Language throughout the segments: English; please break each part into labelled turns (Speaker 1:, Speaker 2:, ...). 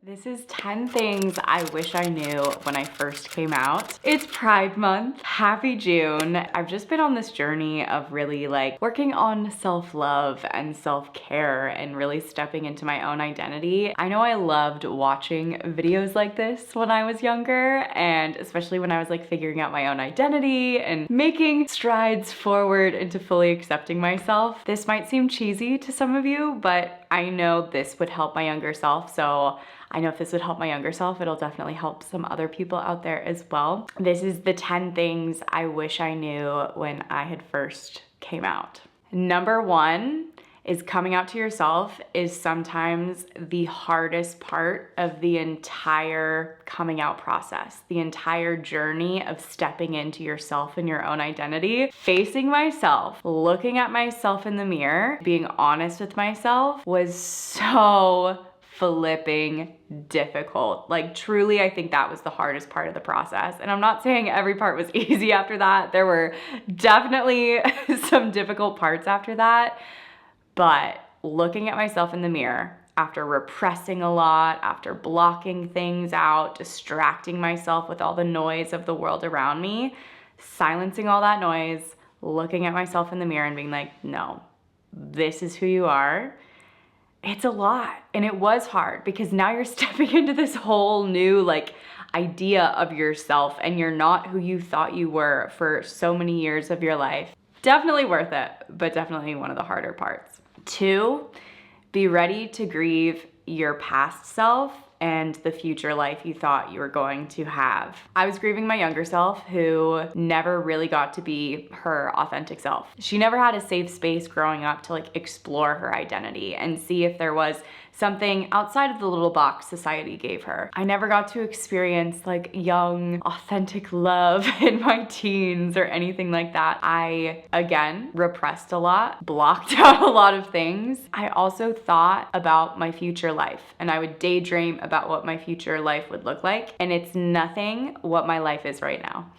Speaker 1: This is 10 things I wish I knew when I first came out. It's Pride Month. Happy June. I've just been on this journey of really working on self-love and self-care and really stepping into my own identity. I know I loved watching videos like this when I was younger, and especially when I was figuring out my own identity and making strides forward into fully accepting myself. This might seem cheesy to some of you, but I know this would help my younger self, so I know if this would help my younger self, it'll definitely help some other people out there as well. This is the 10 things I wish I knew when I had first came out. Number 1 is coming out to yourself is sometimes the hardest part of the entire coming out process, the entire journey of stepping into yourself and your own identity. Facing myself, looking at myself in the mirror, being honest with myself was so flipping difficult. Truly, I think that was the hardest part of the process. And I'm not saying every part was easy after that. There were definitely some difficult parts after that. But looking at myself in the mirror, after repressing a lot, after blocking things out, distracting myself with all the noise of the world around me, silencing all that noise, looking at myself in the mirror and being like, no, this is who you are. It's a lot, and it was hard because now you're stepping into this whole new idea of yourself, and you're not who you thought you were for so many years of your life. Definitely worth it, but definitely one of the harder parts. 2, be ready to grieve your past self and the future life you thought you were going to have. I was grieving my younger self who never really got to be her authentic self. She never had a safe space growing up to explore her identity and see if there was something outside of the little box society gave her. I never got to experience young, authentic love in my teens or anything like that. I, again, repressed a lot, blocked out a lot of things. I also thought about my future life, and I would daydream about what my future life would look like, and it's nothing what my life is right now.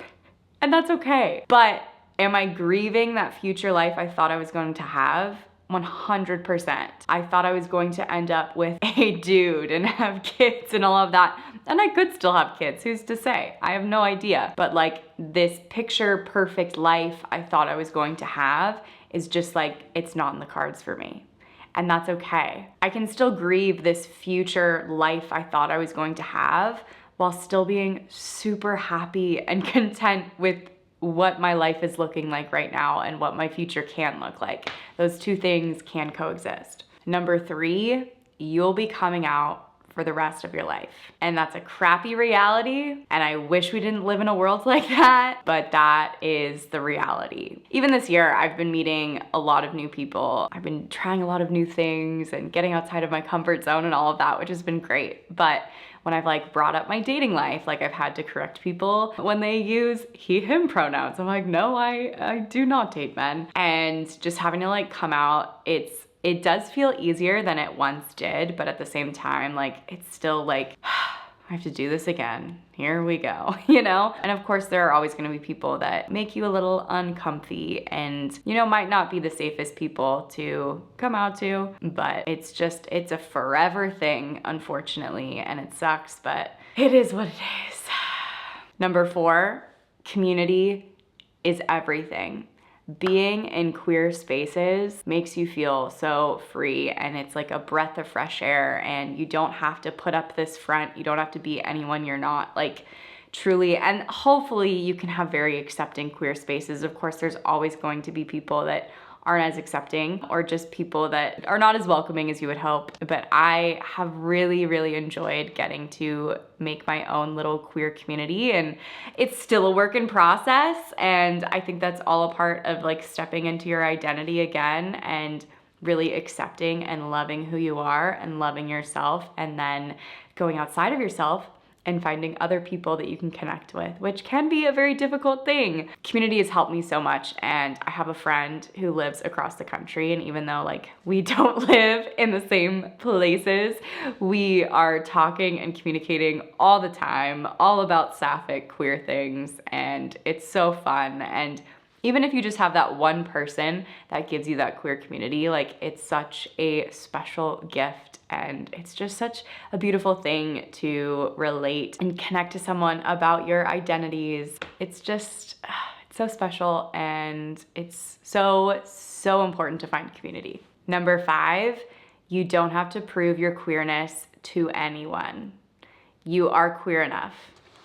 Speaker 1: And that's okay. But am I grieving that future life I thought I was going to have? 100%. I thought I was going to end up with a dude and have kids and all of that. And I could still have kids, who's to say? I have no idea. But this picture perfect life I thought I was going to have is just it's not in the cards for me. And that's okay. I can still grieve this future life I thought I was going to have while still being super happy and content with what my life is looking like right now and what my future can look like. Those two things can coexist. Number 3, you'll be coming out for the rest of your life. And that's a crappy reality, and I wish we didn't live in a world like that, but that is the reality. Even this year, I've been meeting a lot of new people. I've been trying a lot of new things and getting outside of my comfort zone and all of that, which has been great. But when I've brought up my dating life, I've had to correct people when they use he, him pronouns. I'm no, I do not date men. And just having to come out, it does feel easier than it once did, but at the same time, it's still I have to do this again. Here we go, And of course, there are always gonna be people that make you a little uncomfy and, might not be the safest people to come out to, but it's a forever thing, unfortunately, and it sucks, but it is what it is. Number 4, community is everything. Being in queer spaces makes you feel so free, and it's a breath of fresh air, and you don't have to put up this front. You don't have to be anyone you're not, truly. And hopefully you can have very accepting queer spaces. Of course, there's always going to be people that aren't as accepting or just people that are not as welcoming as you would hope. But I have really, really enjoyed getting to make my own little queer community, and it's still a work in process. And I think that's all a part of stepping into your identity again and really accepting and loving who you are and loving yourself, and then going outside of yourself and finding other people that you can connect with, which can be a very difficult thing. Community has helped me so much, and I have a friend who lives across the country, and even though we don't live in the same places, we are talking and communicating all the time, all about sapphic queer things, and it's so fun. And Even if you just have that one person that gives you that queer community, like it's such a special gift, and it's just such a beautiful thing to relate and connect to someone about your identities. It's just, it's so special, and it's so, so important to find community. Number 5, you don't have to prove your queerness to anyone. You are queer enough.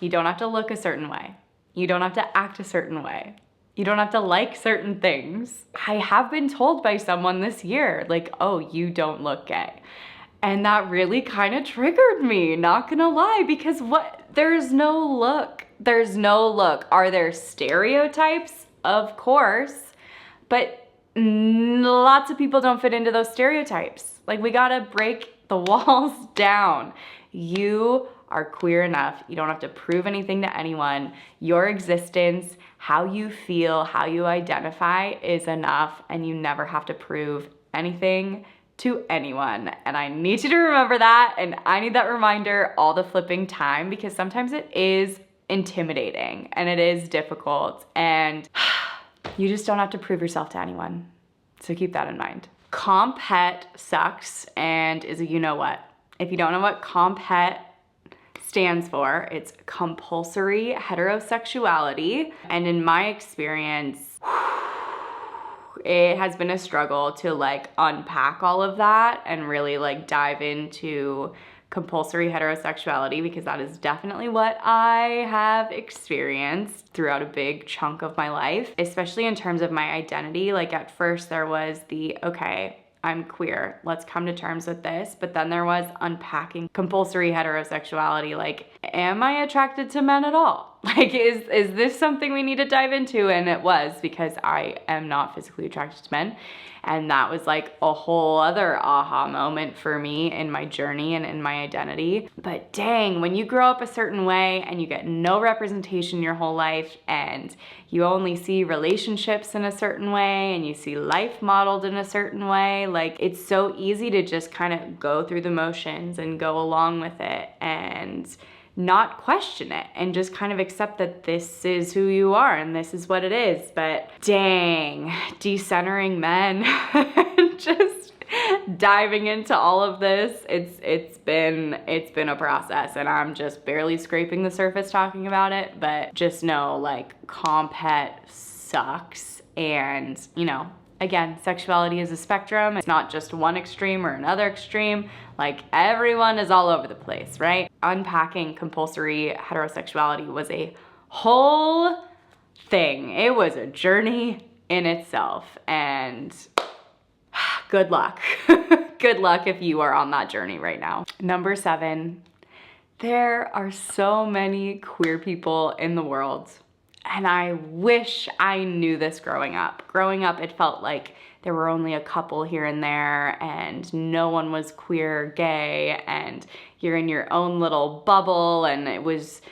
Speaker 1: You don't have to look a certain way. You don't have to act a certain way. You don't have to like certain things. I have been told by someone this year, like, oh, you don't look gay. And that really kind of triggered me, not gonna lie, because there's no look. There's no look. Are there stereotypes? Of course, but lots of people don't fit into those stereotypes. Like, we gotta break the walls down. You are queer enough. You don't have to prove anything to anyone. Your existence, how you feel, how you identify is enough, and you never have to prove anything to anyone. And I need you to remember that, and I need that reminder all the flipping time, because sometimes it is intimidating and it is difficult, and you just don't have to prove yourself to anyone. So keep that in mind. Comp het sucks and is a you know what. If you don't know what comp het stands for, it's compulsory heterosexuality. And in my experience, it has been a struggle to like unpack all of that and really like dive into compulsory heterosexuality, because that is definitely what I have experienced throughout a big chunk of my life, especially in terms of my identity. Like at first there was the, okay, I'm queer, let's come to terms with this. But then there was unpacking compulsory heterosexuality. Like, am I attracted to men at all? Like, is this something we need to dive into? And it was, because I am not physically attracted to men. And that was like a whole other aha moment for me in my journey and in my identity. But dang, when you grow up a certain way and you get no representation your whole life, and you only see relationships in a certain way, and you see life modeled in a certain way, like it's so easy to just kind of go through the motions and go along with it and not question it, and just kind of accept that this is who you are and this is what it is. But dang, decentering men, just diving into all of this, it's been a process, and I'm just barely scraping the surface talking about it. But just know, like, comp het sucks, and you know, again, sexuality is a spectrum. It's not just one extreme or another extreme. Like, everyone is all over the place, right? Unpacking compulsory heterosexuality was a whole thing. It was a journey in itself, and good luck. Good luck if you are on that journey right now. Number 7, there are so many queer people in the world. And I wish I knew this growing up. Growing up, it felt like there were only a couple here and there, and no one was queer or gay, and you're in your own little bubble, and it was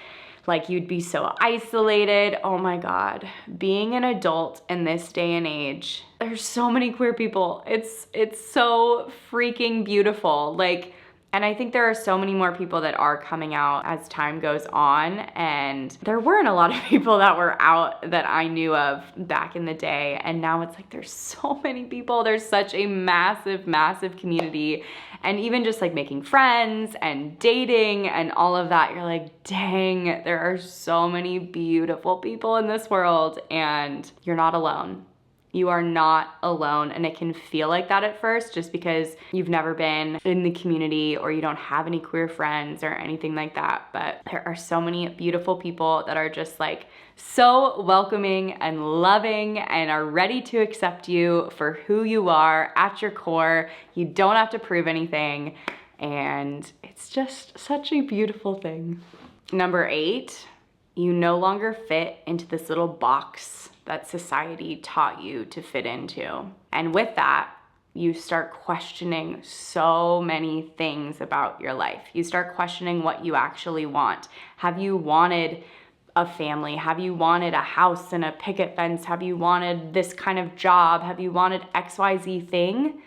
Speaker 1: like you'd be so isolated. Oh my God, being an adult in this day and age, there's so many queer people. It's so freaking beautiful. Like, and I think there are so many more people that are coming out as time goes on, and there weren't a lot of people that were out that I knew of back in the day, and now it's like there's so many people. There's such a massive, massive community, and even just like making friends and dating and all of that, you're like, dang, there are so many beautiful people in this world, and you're not alone. You are not alone, and it can feel like that at first just because you've never been in the community or you don't have any queer friends or anything like that. But there are so many beautiful people that are just like so welcoming and loving and are ready to accept you for who you are at your core. You don't have to prove anything, and it's just such a beautiful thing. Number 8, you no longer fit into this little box that society taught you to fit into. And with that, you start questioning so many things about your life. You start questioning what you actually want. Have you wanted a family? Have you wanted a house and a picket fence? Have you wanted this kind of job? Have you wanted XYZ thing?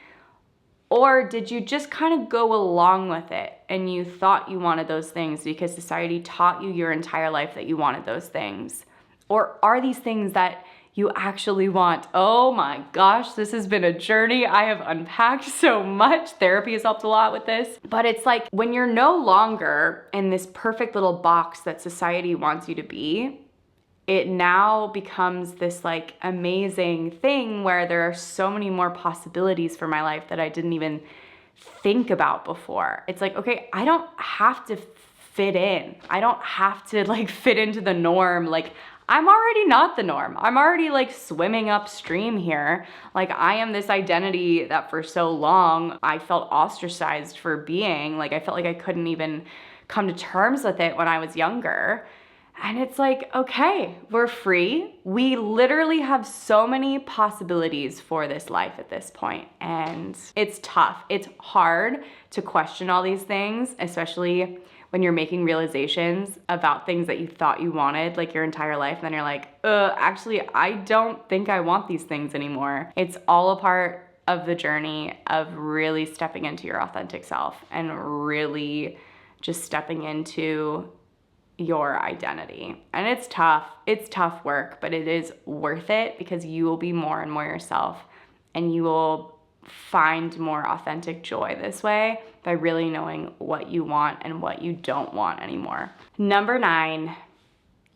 Speaker 1: Or did you just kind of go along with it and you thought you wanted those things because society taught you your entire life that you wanted those things? Or are these things that you actually want. Oh my gosh, this has been a journey. I have unpacked so much. Therapy has helped a lot with this. But it's like when you're no longer in this perfect little box that society wants you to be, it now becomes this like amazing thing where there are so many more possibilities for my life that I didn't even think about before. It's like, okay, I don't have to fit in. I don't have to like fit into the norm. Like, I'm already not the norm. I'm already like swimming upstream here. Like, I am this identity that for so long I felt ostracized for being. Like, I felt like I couldn't even come to terms with it when I was younger. And it's like, okay, we're free. We literally have so many possibilities for this life at this point. And it's tough. It's hard to question all these things, especially when you're making realizations about things that you thought you wanted like your entire life. And then you're like, actually, I don't think I want these things anymore. It's all a part of the journey of really stepping into your authentic self and really just stepping into your identity. And it's tough work, but it is worth it because you will be more and more yourself and you will find more authentic joy this way by really knowing what you want and what you don't want anymore. Number 9,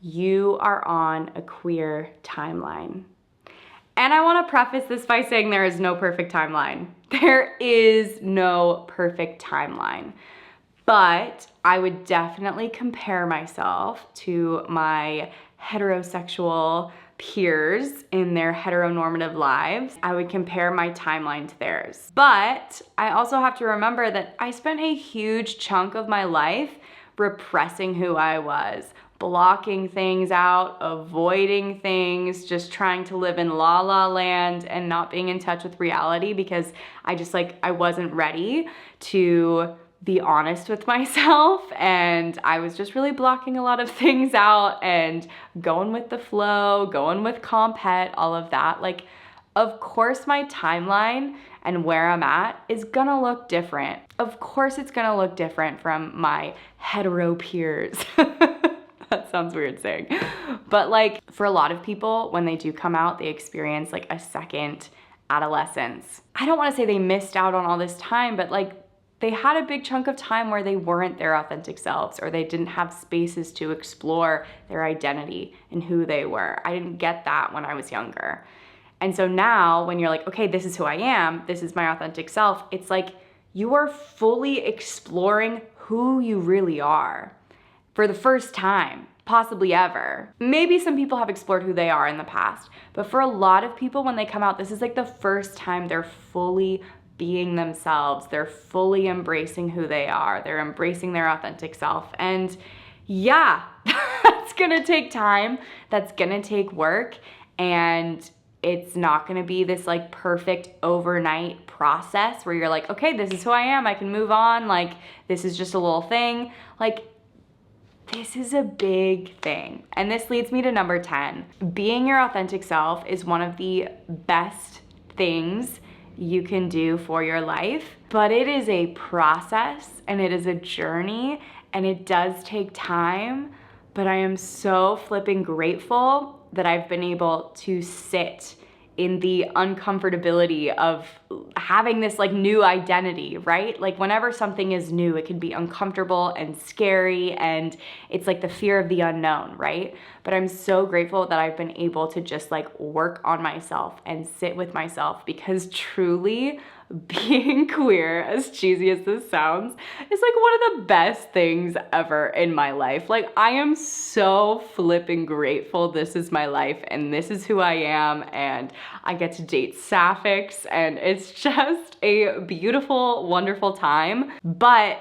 Speaker 1: you are on a queer timeline. And I want to preface this by saying there is no perfect timeline. There is no perfect timeline. But I would definitely compare myself to my heterosexual peers in their heteronormative lives. I would compare my timeline to theirs. But I also have to remember that I spent a huge chunk of my life repressing who I was, blocking things out, avoiding things, just trying to live in la la land and not being in touch with reality because I wasn't ready to be honest with myself, and I was just really blocking a lot of things out and going with the flow, going with compet, all of that. Like, of course my timeline and where I'm at is gonna look different. Of course it's gonna look different from my hetero peers. That sounds weird saying. But like, for a lot of people, when they do come out, they experience like a second adolescence. I don't wanna say they missed out on all this time, but like, they had a big chunk of time where they weren't their authentic selves or they didn't have spaces to explore their identity and who they were. I didn't get that when I was younger. And so now when you're like, okay, this is who I am, this is my authentic self, it's like you are fully exploring who you really are for the first time, possibly ever. Maybe some people have explored who they are in the past, but for a lot of people when they come out, this is like the first time they're fully being themselves. They're fully embracing who they are. They're embracing their authentic self. And yeah, that's gonna take time. That's gonna take work. And it's not gonna be this like perfect overnight process where you're like, okay, this is who I am. I can move on. Like, this is just a little thing. Like, this is a big thing. And this leads me to number 10. Being your authentic self is one of the best things you can do for your life, but it is a process and it is a journey and it does take time, but I am so flipping grateful that I've been able to sit in the uncomfortability of having this like new identity, right? Like whenever something is new, it can be uncomfortable and scary and it's like the fear of the unknown, right? But I'm so grateful that I've been able to just like work on myself and sit with myself because truly being queer, as cheesy as this sounds, is like one of the best things ever in my life. Like I am so flipping grateful this is my life and this is who I am and I get to date sapphics and it's just a beautiful, wonderful time. But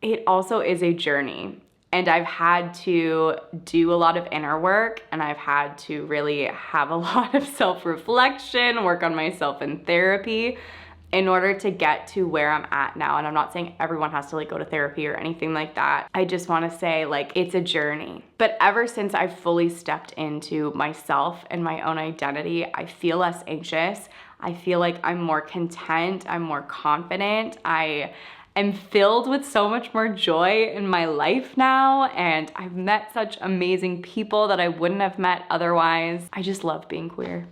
Speaker 1: it also is a journey. And I've had to do a lot of inner work and I've had to really have a lot of self-reflection, work on myself in therapy in order to get to where I'm at now. And I'm not saying everyone has to like go to therapy or anything like that. I just wanna say like, it's a journey. But ever since I've fully stepped into myself and my own identity, I feel less anxious. I feel like I'm more content, I'm more confident. I am filled with so much more joy in my life now, and I've met such amazing people that I wouldn't have met otherwise. I just love being queer.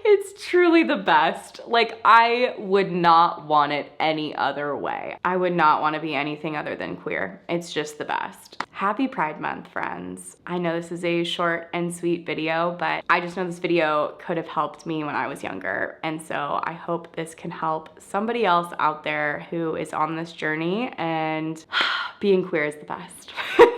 Speaker 1: It's truly the best. Like, I would not want it any other way. I would not want to be anything other than queer. It's just the best. Happy Pride Month, friends. I know this is a short and sweet video, but I just know this video could have helped me when I was younger. And so I hope this can help somebody else out there who is on this journey, and being queer is the best.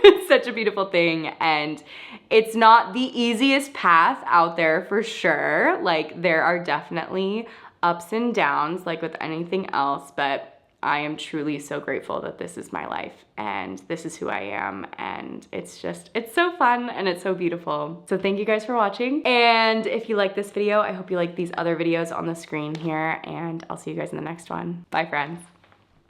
Speaker 1: It's such a beautiful thing, and it's not the easiest path out there for sure. Like, there are definitely ups and downs like with anything else, but I am truly so grateful that this is my life and this is who I am, and it's so fun and it's so beautiful. So thank you guys for watching, and if you like this video, I hope you like these other videos on the screen here, and I'll see you guys in the next one. Bye, friends.